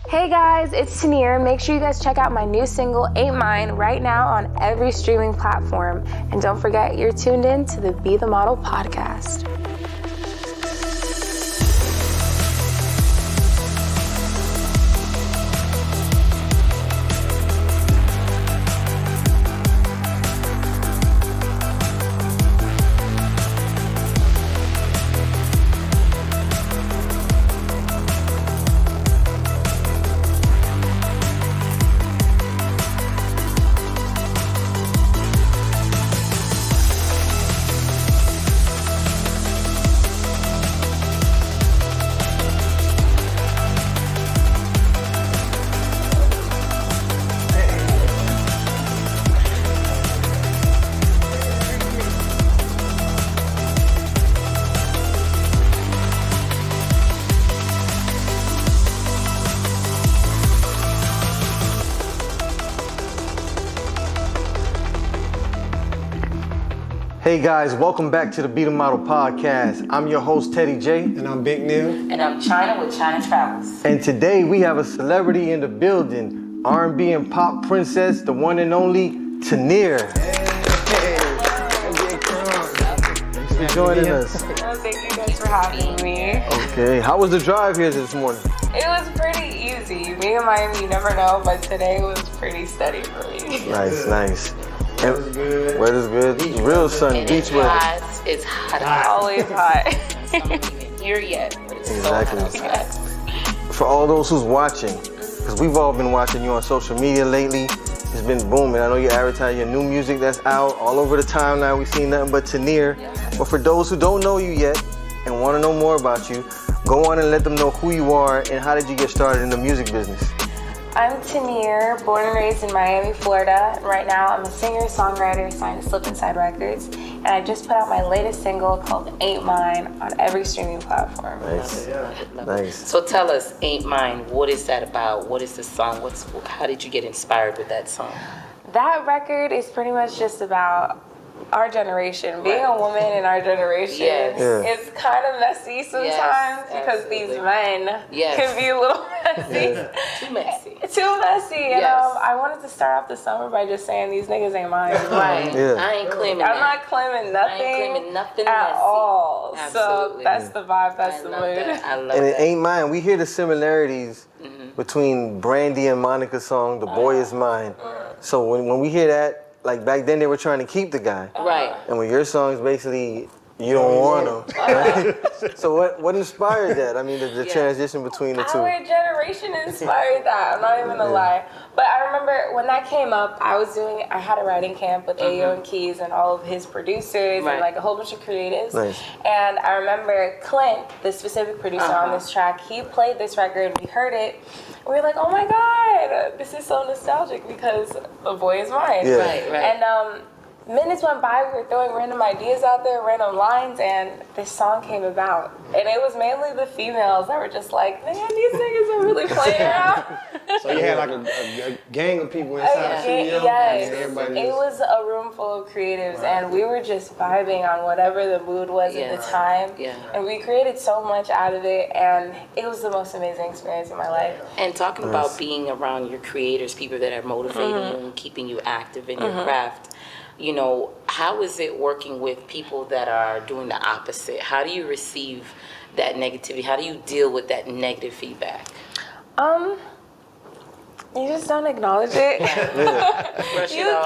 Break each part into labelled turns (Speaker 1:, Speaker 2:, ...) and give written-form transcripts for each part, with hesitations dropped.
Speaker 1: Hey guys, it's Teenear. Make sure you guys check out my new single, Aint Mine, right now on every streaming platform. And don't forget, you're tuned in to the Be the Model podcast.
Speaker 2: Hey guys, welcome back to the Be the Model podcast. I'm your host, Teddy J.
Speaker 3: And I'm Big Neil.
Speaker 4: And I'm China with China Travels.
Speaker 2: And today we have a celebrity in the building, R&B and pop princess, the one and only Teenear. Thanks for joining us.
Speaker 1: Oh, thank you guys for having me.
Speaker 2: Okay, how was the drive here this morning?
Speaker 1: It was pretty easy. Being in Miami, you never know, but today was pretty steady for me.
Speaker 2: Nice. Weather's good. Real sunny, beach weather.
Speaker 4: It's hot.
Speaker 1: Always hot.
Speaker 4: It's not even here yet, but it's
Speaker 2: Exactly.
Speaker 4: so hot.
Speaker 2: For all those who's watching, because we've all been watching you on social media lately, it's been booming. I know you advertise your new music that's out all over the time now. We've seen nothing but Teenear. But for those who don't know you yet and want to know more about you, go on and let them know who you are and how did you get started in the music business.
Speaker 1: I'm Teenear, born and raised in Miami, Florida. And right now, I'm a singer-songwriter signed to Slip Inside Records. And I just put out my latest single called Aint Mine on every streaming platform.
Speaker 2: Nice.
Speaker 4: So tell us, Aint Mine, what is that about? What is the song? How did you get inspired with that song?
Speaker 1: That record is pretty much just about our generation. Being a woman in our generation, it's kind of messy sometimes because these men can be a little messy.
Speaker 4: Too messy.
Speaker 1: Too messy. And I wanted to start off the summer by just saying these niggas ain't mine.
Speaker 4: Right.
Speaker 2: Yeah.
Speaker 4: I ain't claiming that.
Speaker 1: I'm not claiming nothing.
Speaker 4: I ain't claiming nothing
Speaker 1: at
Speaker 4: messy.
Speaker 1: all.
Speaker 4: Absolutely.
Speaker 1: So that's the vibe, that's the
Speaker 4: love
Speaker 1: mood.
Speaker 4: that. I love
Speaker 2: And it
Speaker 4: that.
Speaker 2: ain't mine. We hear the similarities between Brandy and Monica's song, The Boy Is Mine. So when we hear that, like back then they were trying to keep the guy.
Speaker 4: Right.
Speaker 2: And with your songs, basically, you don't want him. Right? So what inspired that? I mean, the transition between the two.
Speaker 1: Our generation inspired that. I'm not even gonna lie. But I remember when that came up, I had a writing camp with Ayo and Keys and all of his producers and like a whole bunch of creatives.
Speaker 2: Nice.
Speaker 1: And I remember Clint, the specific producer on this track, he played this record, we heard it, and we were like, oh my God, this is so nostalgic because The Boy Is Mine.
Speaker 2: Yeah.
Speaker 4: Right.
Speaker 1: And minutes went by, we were throwing random ideas out there, random lines, and this song came about. And it was mainly the females that were just like, man, these niggas are really playing around.
Speaker 3: So you had like a gang of people inside the studio?
Speaker 1: Yes,
Speaker 3: And everybody
Speaker 1: it was a room full of creatives, and we were just vibing on whatever the mood was at the time.
Speaker 4: Yeah.
Speaker 1: And we created so much out of it, and it was the most amazing experience in my life.
Speaker 4: And talking about being around your creators, people that are motivating you and keeping you active in your craft, you know, how is it working with people that are doing the opposite? How do you receive that negativity? How do you deal with that negative feedback?
Speaker 1: You just don't acknowledge it. You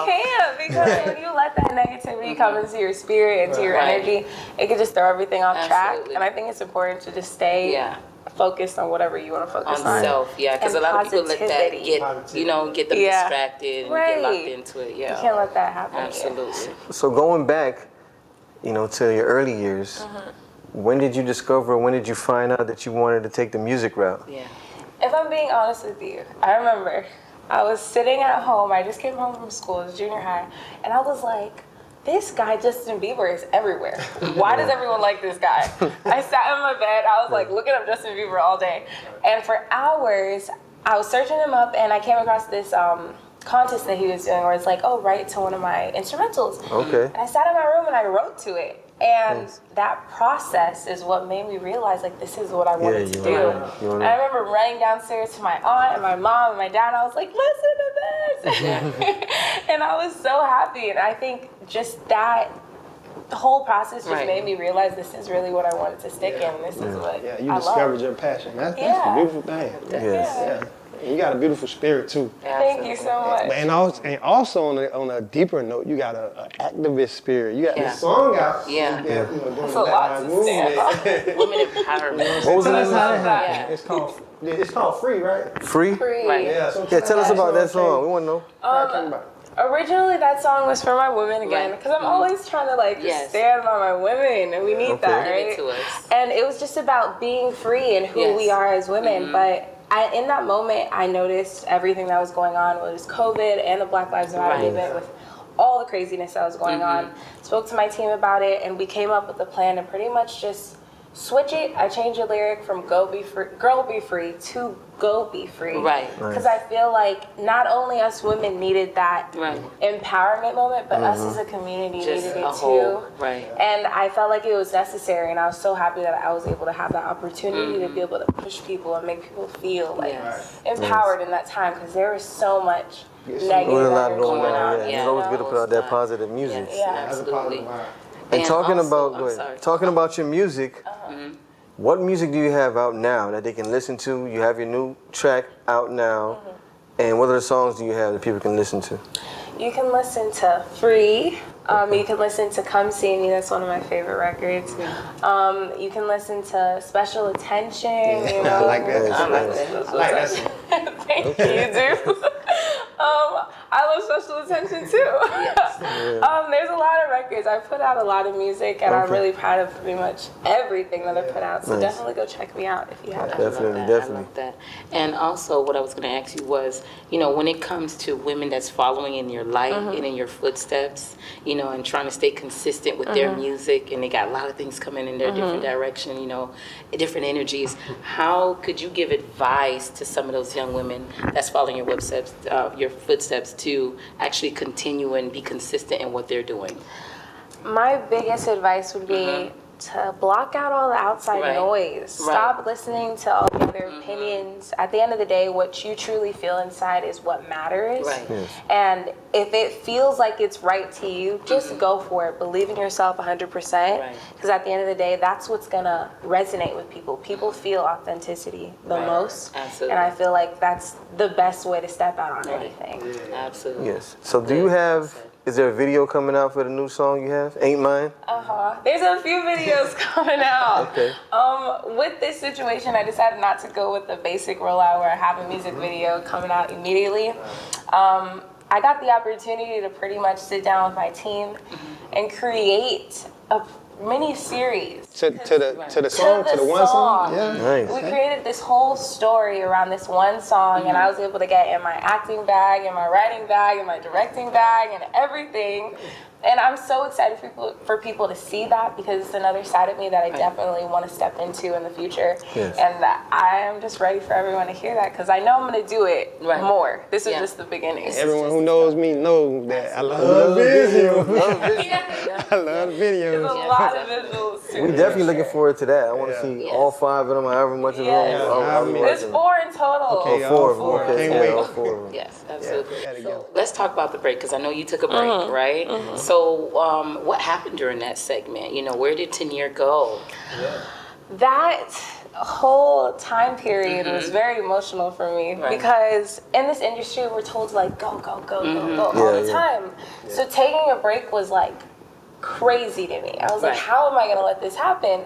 Speaker 1: can't, because when you let that negativity come into your spirit, into your energy, it can just throw everything off track. And I think it's important to just stay focused on whatever you want to focus on.
Speaker 4: On self, because a lot of people let that get them distracted and get locked into it. Yeah,
Speaker 1: you can't let that happen.
Speaker 4: Absolutely.
Speaker 2: So going back, to your early years, when did you discover, when did you find out that you wanted to take the music route?
Speaker 4: Yeah.
Speaker 1: If I'm being honest with you, I remember I was sitting at home. I just came home from school, it was junior high, and I was like, this guy Justin Bieber is everywhere. Why does everyone like this guy? I sat in my bed, I was like looking up Justin Bieber all day. And for hours, I was searching him up, and I came across this contest that he was doing where it's like, oh, write to one of my instrumentals.
Speaker 2: Okay.
Speaker 1: And I sat in my room and I wrote to it. And that process is what made me realize, like, this is what I wanted to do. And I remember running downstairs to my aunt and my mom and my dad, and I was like, listen to this. And I was so happy. And I think just that whole process just made me realize this is really what I wanted to stick in. And this is what
Speaker 3: you
Speaker 1: I
Speaker 3: discovered
Speaker 1: love.
Speaker 3: your passion. That's a beautiful thing.
Speaker 2: Yes.
Speaker 3: You got a beautiful spirit too.
Speaker 1: Thank you so much.
Speaker 3: And also on a deeper note, you got an activist spirit. You got this song out.
Speaker 4: Yeah.
Speaker 1: That's a lot to stand on.
Speaker 4: Women empowerment.
Speaker 2: What was the name of
Speaker 3: How
Speaker 2: it?
Speaker 3: it happened. It's called Free, right?
Speaker 2: Free?
Speaker 4: Right.
Speaker 3: Yeah. So
Speaker 2: Tell us about that song. We want to know.
Speaker 3: How it came about.
Speaker 1: Originally, that song was for my women again, because I'm always trying to like stand by my women, and we need that, right?
Speaker 4: Give it to us.
Speaker 1: And it was just about being free and who we are as women. But in that moment, I noticed everything that was going on, whether it was COVID and the Black Lives Matter movement, with all the craziness that was going on. Spoke to my team about it, and we came up with a plan to pretty much just switch it. I changed the lyric from girl be free to go be free.
Speaker 4: Right.
Speaker 1: Because I feel like not only us women needed that empowerment moment, but us as a community
Speaker 4: Just
Speaker 1: needed
Speaker 4: a
Speaker 1: it
Speaker 4: whole,
Speaker 1: too.
Speaker 4: right.
Speaker 1: And I felt like it was necessary, and I was so happy that I was able to have that opportunity to be able to push people and make people feel like empowered in that time, because there was so much negative
Speaker 2: There's a lot
Speaker 1: energy
Speaker 2: going on.
Speaker 1: you
Speaker 2: It's
Speaker 1: know?
Speaker 2: always good to put out that positive music.
Speaker 4: Absolutely.
Speaker 2: And talking
Speaker 4: also,
Speaker 2: talking about your music, what music do you have out now that they can listen to? You have your new track out now, and what other songs do you have that people can listen to?
Speaker 1: You can listen to Free. You can listen to Come See Me. That's one of my favorite records. You can listen to Special Attention. You know?
Speaker 3: I like that.
Speaker 1: I like that song. Thank you. You do. I love Special Attention too. There's a lot of records. I put out a lot of music, and I'm really proud of pretty much everything that I put out. So definitely go check me out if you haven't.
Speaker 2: Definitely.
Speaker 4: I love that. And also, what I was going to ask you was, you know, when it comes to women that's following in your light and in your footsteps, you know, and trying to stay consistent with their music, and they got a lot of things coming in their different direction, you know, different energies. How could you give advice to some of those young women that's following your footsteps to actually continue and be consistent in what they're doing?
Speaker 1: My biggest advice would be to block out all the outside noise. Stop listening to all the other opinions. At the end of the day, what you truly feel inside is what matters. And if it feels like it's right to you, just go for it. Believe in yourself 100%. Because at the end of the day, that's what's going to resonate with people. People feel authenticity the most.
Speaker 4: Absolutely.
Speaker 1: And I feel like that's the best way to step out on anything.
Speaker 4: Absolutely.
Speaker 2: Yes. So do you have, is there a video coming out for the new song you have, Aint Mine?
Speaker 1: There's a few videos coming out. With this situation, I decided not to go with the basic rollout where I have a music video coming out immediately. I got the opportunity to pretty much sit down with my team and create a mini series
Speaker 3: To the one song. Yeah.
Speaker 2: Nice.
Speaker 1: We created this whole story around this one song, and I was able to get in my acting bag, in my writing bag, in my directing bag, and everything. And I'm so excited for people to see that, because it's another side of me that I definitely want to step into in the future. And I am just ready for everyone to hear that, because I know I'm going to do it more. This is just the beginning.
Speaker 3: Everyone who knows me knows that I love the video. I love the video.
Speaker 1: There's a lot of visuals too.
Speaker 2: We definitely looking forward to that. I want to see all 5 of them, however much of them.
Speaker 1: There's 4 in total.
Speaker 2: Okay, 4 of them. Okay,
Speaker 3: Can't wait.
Speaker 2: all 4 of them.
Speaker 4: Yes, absolutely.
Speaker 3: Gotta go.
Speaker 4: Let's talk about the break, because I know you took a break, right? So what happened during that segment? You know, where did Teenear go?
Speaker 1: That whole time period was very emotional for me, because in this industry we're told to like go all the time. So taking a break was like crazy to me. I was like, how am I gonna let this happen?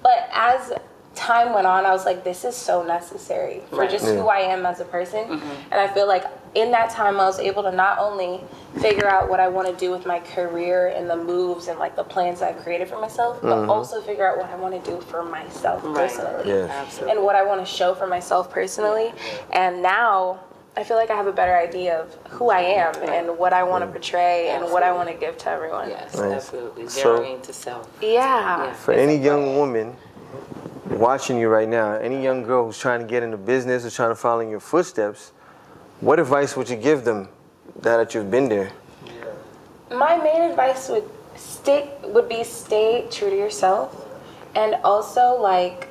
Speaker 1: But as time went on, I was like, this is so necessary for just who I am as a person. And I feel like in that time I was able to not only figure out what I want to do with my career and the moves and like the plans that I've created for myself, but also figure out what I want to do for myself personally, and what I want to show for myself personally. And now I feel like I have a better idea of who I am and what I want to portray and what I want to give to everyone.
Speaker 4: Yes, absolutely. Very into self.
Speaker 2: For any young woman watching you right now, any young girl who's trying to get into business or trying to follow in your footsteps, what advice would you give them that you've been there?
Speaker 1: My main advice would be stay true to yourself, and also like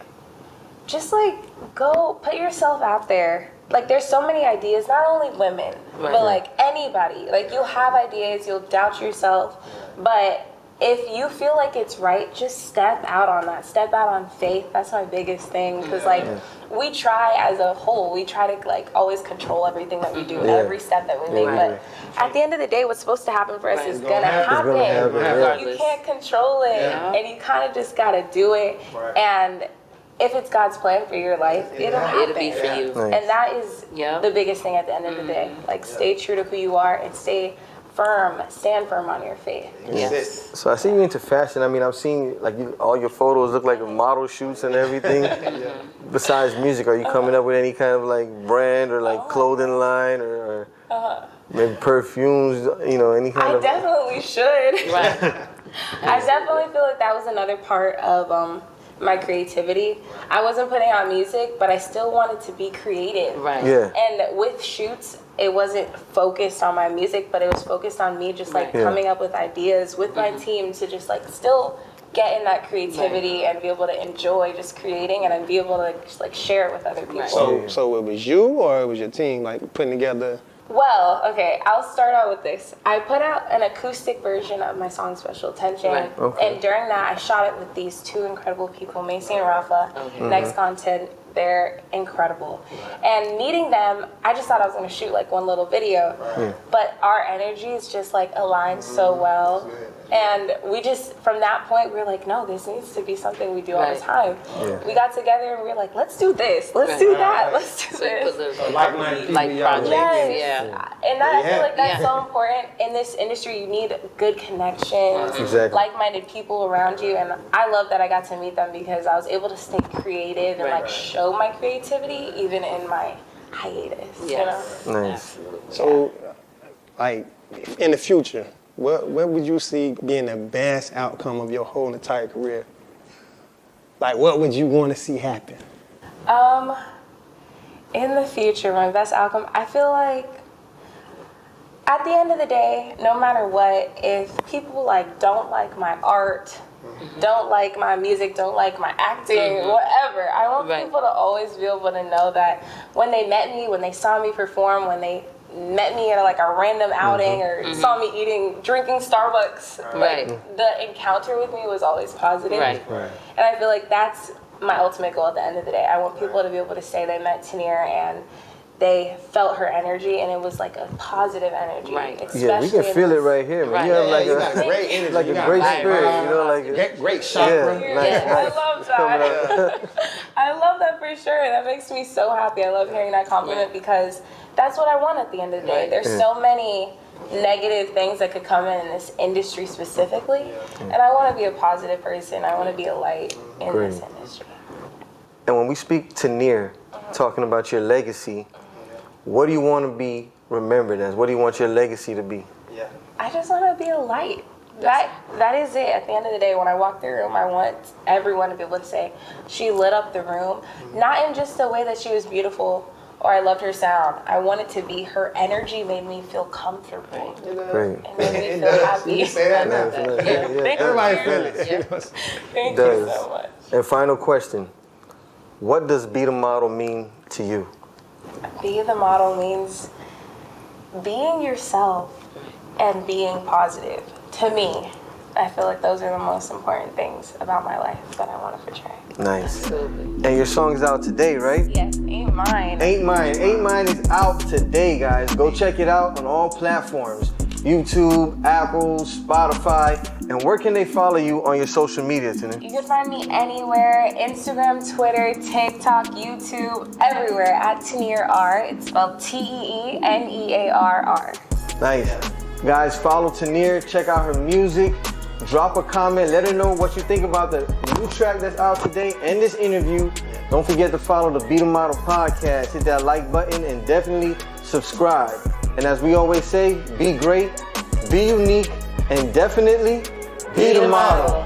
Speaker 1: just like go put yourself out there. Like there's so many ideas, not only women, but like anybody. Like you'll have ideas, you'll doubt yourself, but if you feel like it's right, just step out on that. Step out on faith. That's my biggest thing. Because like we try as a whole, we try to like always control everything that we do, every step that we make. But at the end of the day, what's supposed to happen for us is gonna happen. You can't control it, and you kind of just gotta do it. And if it's God's plan for your life, it'll happen.
Speaker 4: It'll be for you.
Speaker 1: And that is the biggest thing at the end of the day. Like stay true to who you are and stand firm on your faith.
Speaker 4: Yes.
Speaker 2: So I see you into fashion. I mean, I've seen like all your photos look like model shoots and everything. Besides music, are you coming up with any kind of like brand or like clothing line or maybe perfumes? You know, any kind of?
Speaker 1: I definitely should.
Speaker 4: Right.
Speaker 1: I definitely feel like that was another part of my creativity. I wasn't putting out music, but I still wanted to be creative.
Speaker 4: Right.
Speaker 2: Yeah.
Speaker 1: And with shoots, it wasn't focused on my music, but it was focused on me just like coming up with ideas with my team to just like still get in that creativity and be able to enjoy just creating and then be able to just like share it with other people.
Speaker 3: So it was you or it was your team like putting together?
Speaker 1: Well, okay, I'll start out with this. I put out an acoustic version of my song Special Attention, and during that I shot it with these two incredible people, Macy and Rafa, Next Content. They're incredible. And meeting them, I just thought I was going to shoot like one little video, but our energies just like aligned so well. And we just, from that point, we were like, no, this needs to be something we do all the time. We got together and we were like, let's do this, let's do that, let's do this.
Speaker 3: Like-minded
Speaker 4: projects,
Speaker 1: And that, I feel like that's so important. In this industry, you need good connections, like-minded people around you. And I love that I got to meet them because I was able to stay creative and like show my creativity even in my hiatus. You know?
Speaker 2: Nice.
Speaker 3: So, like, in the future, what would you see being the best outcome of your whole entire career? Like, what would you want to see happen?
Speaker 1: In the future, my best outcome, I feel like at the end of the day, no matter what, if people like don't like my art, don't like my music, don't like my acting, whatever, I want people to always be able to know that when they met me, when they saw me perform, when they met me at like a random outing or saw me drinking Starbucks, like the encounter with me was always positive. And I feel like that's my ultimate goal at the end of the day. I want people to be able to say they met Teenear and they felt her energy and it was like a positive energy.
Speaker 2: Yeah, we can feel it right here, man. You have like a great energy, like a great spirit, you know, like a
Speaker 3: great chakra.
Speaker 1: I love that. I love that for sure. That makes me so happy. I love hearing that compliment because that's what I want at the end of the day. There's so many negative things that could come in this industry specifically, and I want to be a positive person. I want to be a light in this industry.
Speaker 2: And when we speak Teenear, talking about your legacy, what do you want to be remembered as? What do you want your legacy to be?
Speaker 1: I just want to be a light. That is it. At the end of the day, when I walk through the room, I want everyone to be able to say, she lit up the room. Not in just the way that she was beautiful or I loved her sound. I wanted to be her energy made me feel comfortable.
Speaker 2: Great.
Speaker 1: And made me feel happy.
Speaker 3: You say that now. Everybody feel it.
Speaker 1: Thank you so much.
Speaker 2: And final question, what does Be the Model mean to you?
Speaker 1: Be the model means being yourself and being positive. To me, I feel like those are the most important things about my life that I want to portray.
Speaker 2: Nice. And your song's out today, right?
Speaker 1: Yes, Aint Mine.
Speaker 2: Aint Mine. Aint Mine is out today, guys. Go check it out on all platforms. YouTube, Apple, Spotify. And where can they follow you on your social media, Teenear?
Speaker 1: You can find me anywhere, Instagram, Twitter, TikTok, YouTube, everywhere at Teenear R. It's spelled Teenearr.
Speaker 2: Nice. Guys, follow Teenear, check out her music, drop a comment, let her know what you think about the new track that's out today and this interview. Don't forget to follow the Be the Model podcast, hit that like button, and definitely subscribe. And as we always say, be great, be unique, and definitely be the model.